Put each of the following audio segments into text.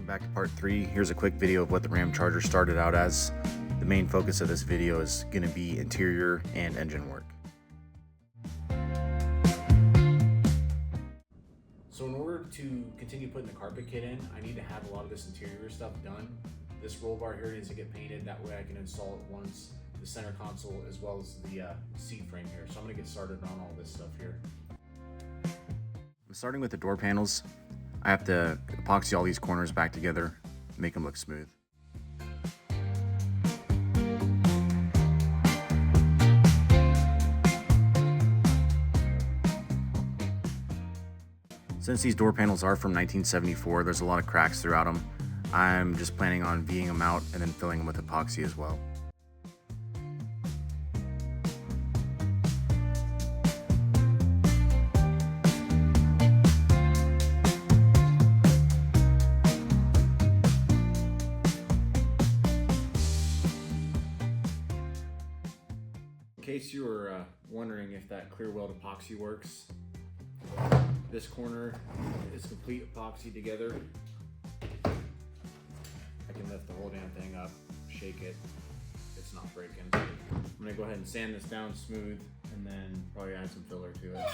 Back to part 3. Here's a quick video of what the ramcharger started out as. The main focus of this video is going to be interior and engine work. So in order to continue putting the carpet kit in, I need to have a lot of this interior stuff done. This roll bar here needs to get painted, that way I can install it once, the center console as well as the seat frame here. So I'm going to get started on all this stuff here. I'm starting with the door panels. I have to epoxy all these corners back together, make them look smooth. Since these door panels are from 1974, there's a lot of cracks throughout them. I'm just planning on V-ing them out and then filling them with epoxy as well. In case you were wondering if that clear weld epoxy works, this corner is complete epoxy together. I can lift the whole damn thing up, shake it, it's not breaking. I'm gonna go ahead and sand this down smooth and then probably add some filler to it.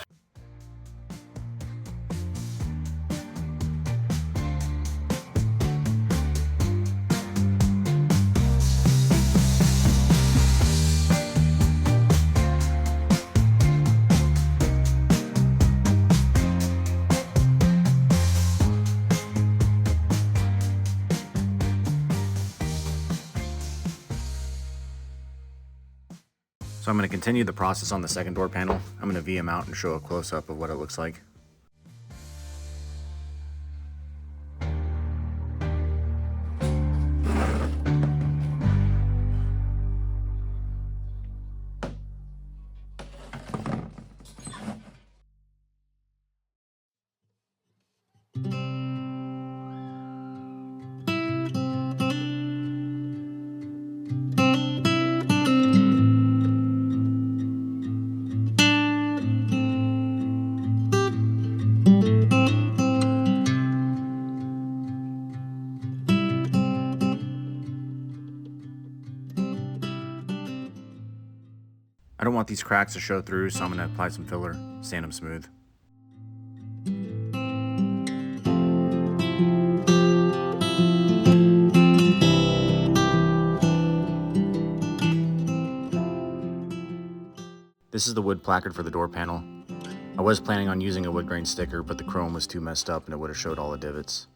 So I'm going to continue the process on the second door panel. I'm going to V them out and show a close-up of what it looks like. I don't want these cracks to show through, so I'm going to apply some filler, sand them smooth. This is the wood placard for the door panel. I was planning on using a wood grain sticker, but the chrome was too messed up and it would have showed all the divots.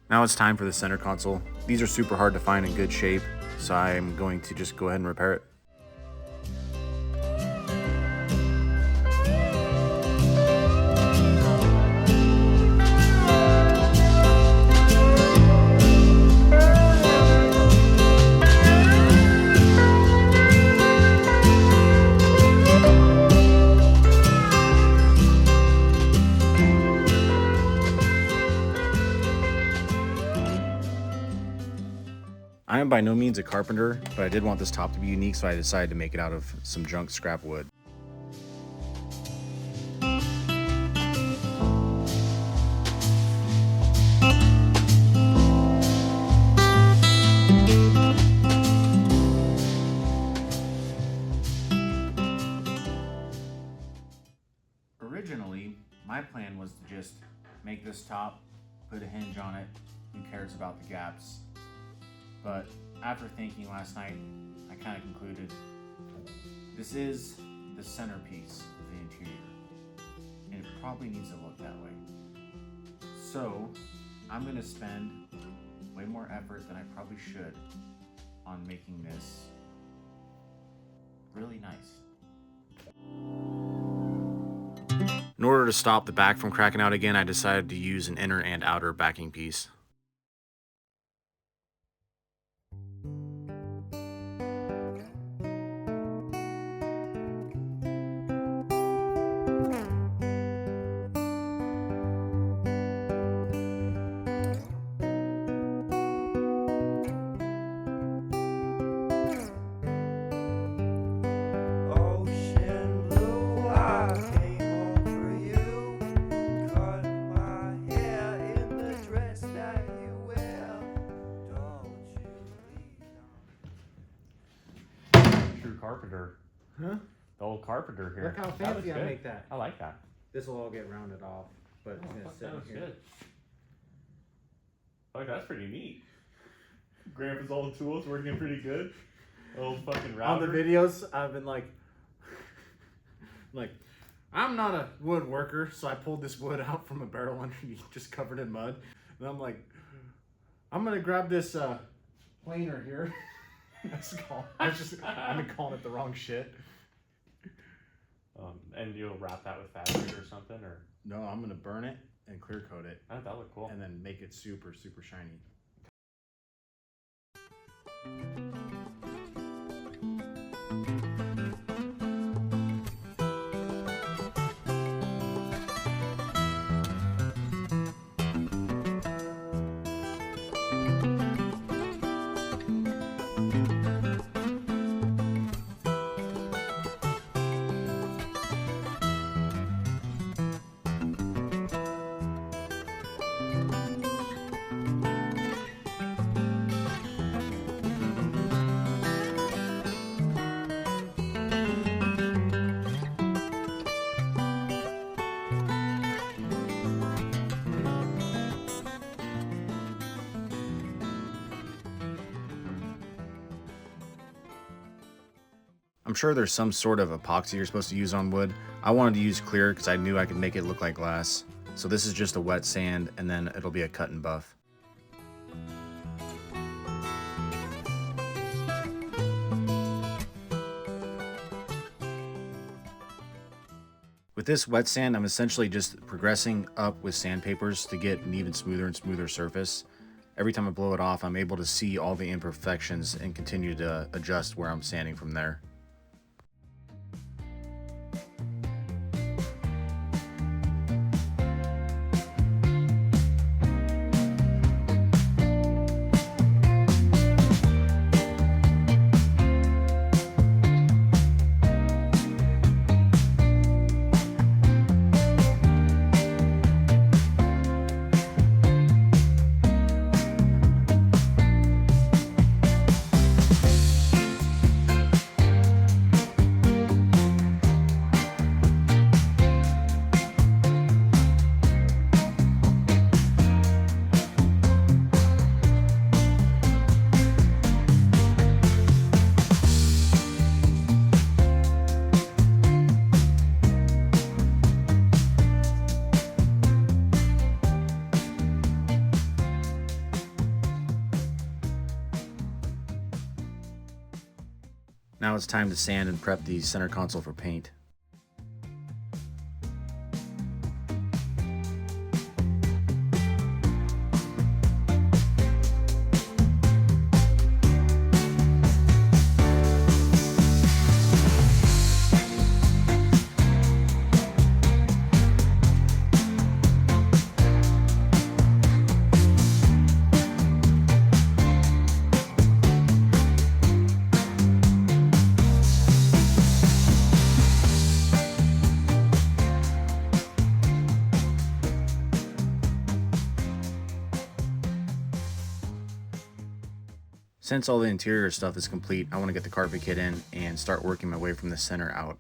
Now it's time for the center console. These are super hard to find in good shape, so I'm going to just go ahead and repair it. I am by no means a carpenter, but I did want this top to be unique, so I decided to make it out of some junk scrap wood. Originally, my plan was to just make this top, put a hinge on it, who cares about the gaps? But after thinking last night, I kind of concluded This is the centerpiece of the interior, and it probably needs to look that way. So I'm gonna spend way more effort than I probably should on making this really nice. In order to stop the back from cracking out again, I decided to use an inner and outer backing piece. Carpenter. Huh? The old carpenter here. Look how fancy I make that. I like that. This will all get rounded off, but it's gonna sit that was here. good. Like, that's pretty neat. Grandpa's old tools working pretty good. Old fucking router. On the videos, I've been like, I'm not a woodworker, so I pulled this wood out from a barrel underneath, just covered in mud. And I'm like, I'm gonna grab this planer here. I've been calling it the wrong shit. And you'll wrap that with fabric or something, or? No, I'm gonna burn it and clear coat it. Oh, that look cool. And then make it super, super shiny. I'm sure there's some sort of epoxy you're supposed to use on wood. I wanted to use clear because I knew I could make it look like glass. So this is just a wet sand, and then it'll be a cut and buff. With this wet sand, I'm essentially just progressing up with sandpapers to get an even smoother and smoother surface. Every time I blow it off, I'm able to see all the imperfections and continue to adjust where I'm sanding from there. Now it's time to sand and prep the center console for paint. Since all the interior stuff is complete, I want to get the carpet kit in and start working my way from the center out.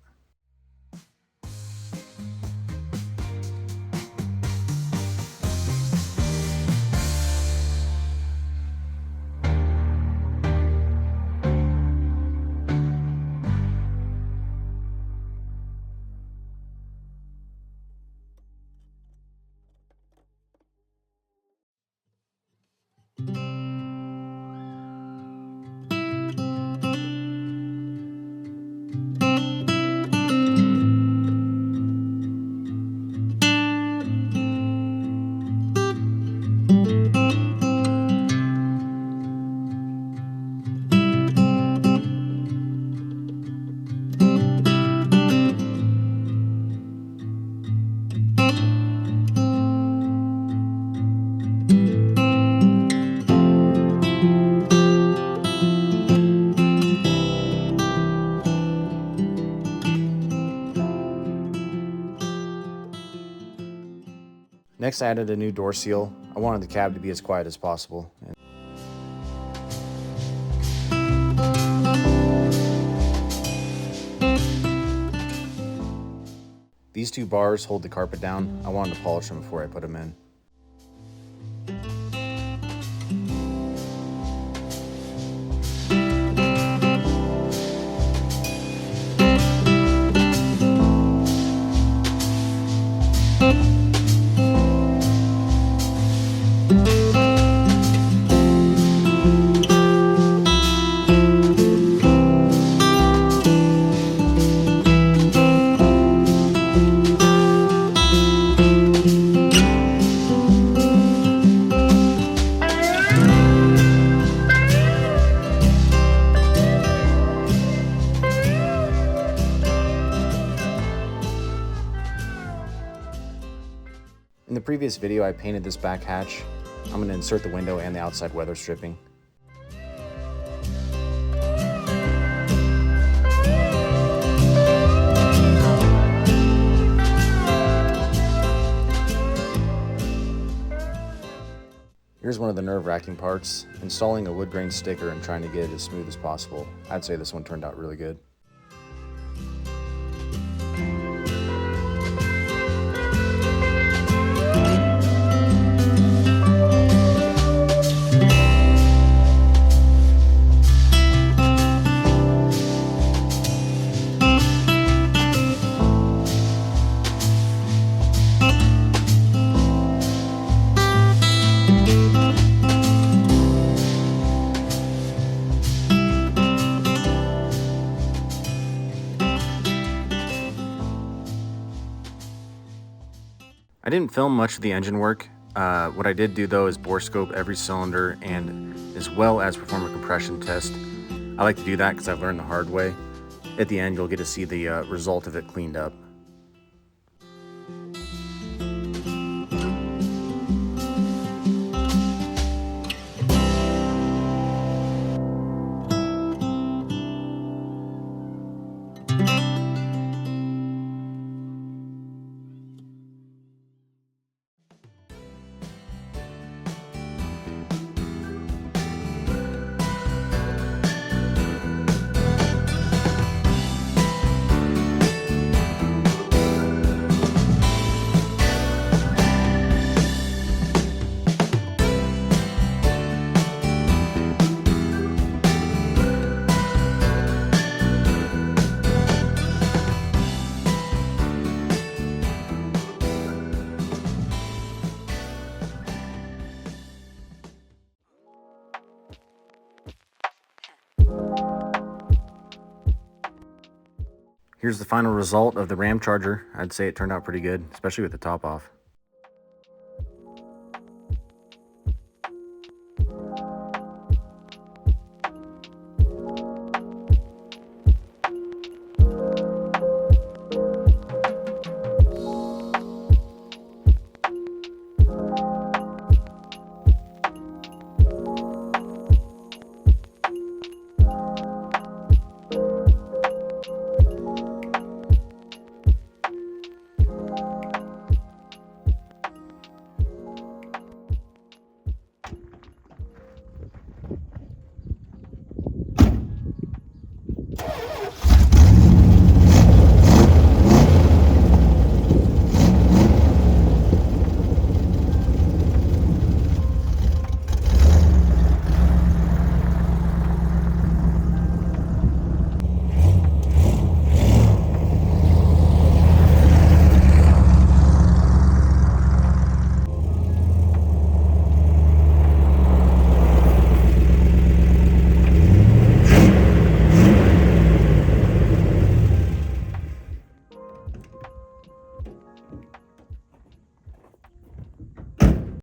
Next, I added a new door seal. I wanted the cab to be as quiet as possible. These two bars hold the carpet down. I wanted to polish them before I put them in. In the previous video, I painted this back hatch. I'm going to insert the window and the outside weather stripping. Here's one of the nerve-wracking parts, installing a wood grain sticker and trying to get it as smooth as possible. I'd say this one turned out really good. I didn't film much of the engine work. What I did do though is bore scope every cylinder and as well as perform a compression test. I like to do that because I've learned the hard way. At the end, you'll get to see the result of it cleaned up. Here's the final result of the ramcharger. I'd say it turned out pretty good, especially with the top off.